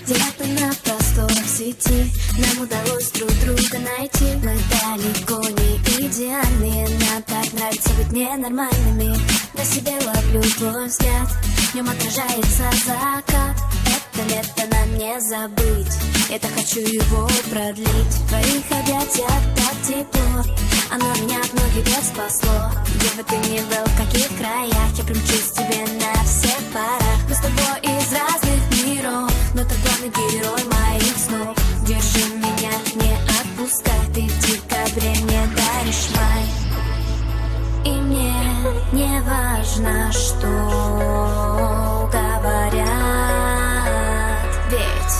Где-то на просторах сети нам удалось друг друга найти. Мы далеко не идеальные, нам так нравится быть ненормальными. На себе ловлю твой взгляд, в нем отражается закат. Это лето нам не забыть, это хочу его продлить. В твоих объятиях так тепло, оно меня от многих бед спасло. Где бы ты ни был, в каких краях, я примчусь к тебе на всех парах. Мы с тобой из разных миров, но ты главный герой моих снов. Держи меня, не отпускай, ты в декабре мне даришь май. И мне не важно, что говорят, ведь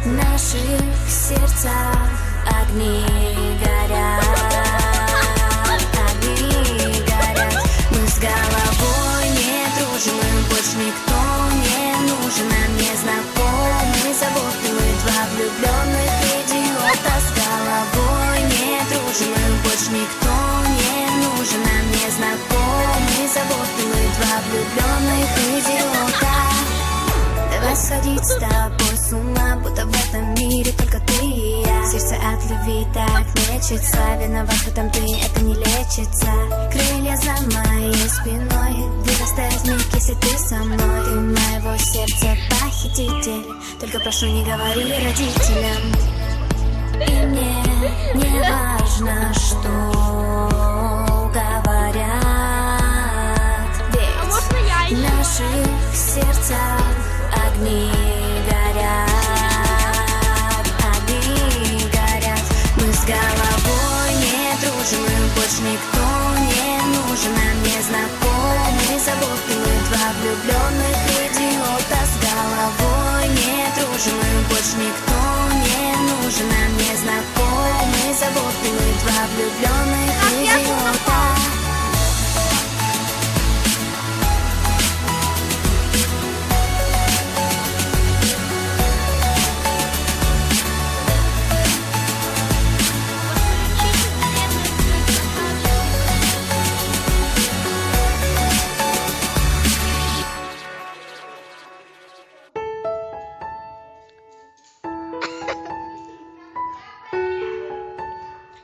в наших сердцах огни горят. Огни горят. Мы с головой не дружим, им больше никто не нужен. Нам не знакомы заботливые два влюбленных идиота. С головой не дружим, им больше никто не нужен. Нам не знакомы заботливые два влюбленных идиота. Давай сходить с тобой с ума, будто в этом мире только ты и я. Сердце от любви так мечется, виноват в этом ты, это не лечится. Крылья за моей спиной, вырастают миг, если ты со мной. Ты моего сердца похититель, только прошу, не говори родителям. И мне не важно, что говорят, ведь в наших сердцах огни горят. Огни горят. Мы с головой не дружим, им больше никто не нужен. Нам не знакомы заботливые два влюбленных идиота. С головой не дружим, им больше никто не нужен. Нам не знакомы заботливые два влюбленных идиота.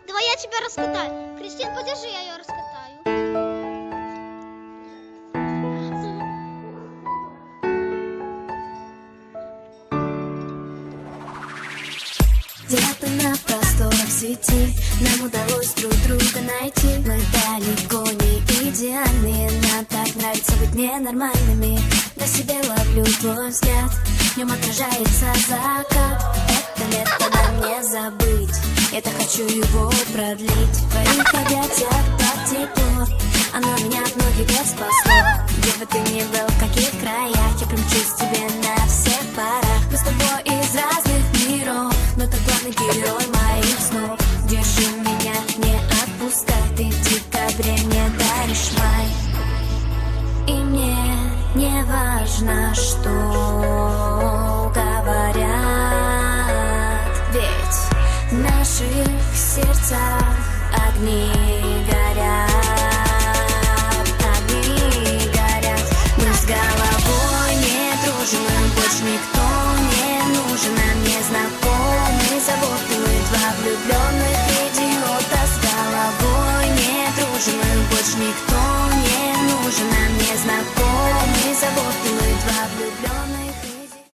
Давай я тебя раскатаю. Кристин, подержи, я ее раскатаю. Где-то на просторах сети нам удалось друг друга найти. Мы далеко не идеальные, нам так нравится быть ненормальными. На себе ловлю твой взгляд, в нем отражается закат. Это лето нам не забыть, это хочу его продлить. В твоих объятиях так тепло, оно меня от многих бед спасло. Где бы ты ни был, в каких краях, я примчусь к тебе на всех парах. Мы с тобой из разных миров, но ты главный герой моих снов. Держи меня, не отпускай, ты в декабре мне даришь май. И мне не важно, что говорят, ведь в наших сердцах огни горят. Огни горят. Мы с головой не дружим, им больше никто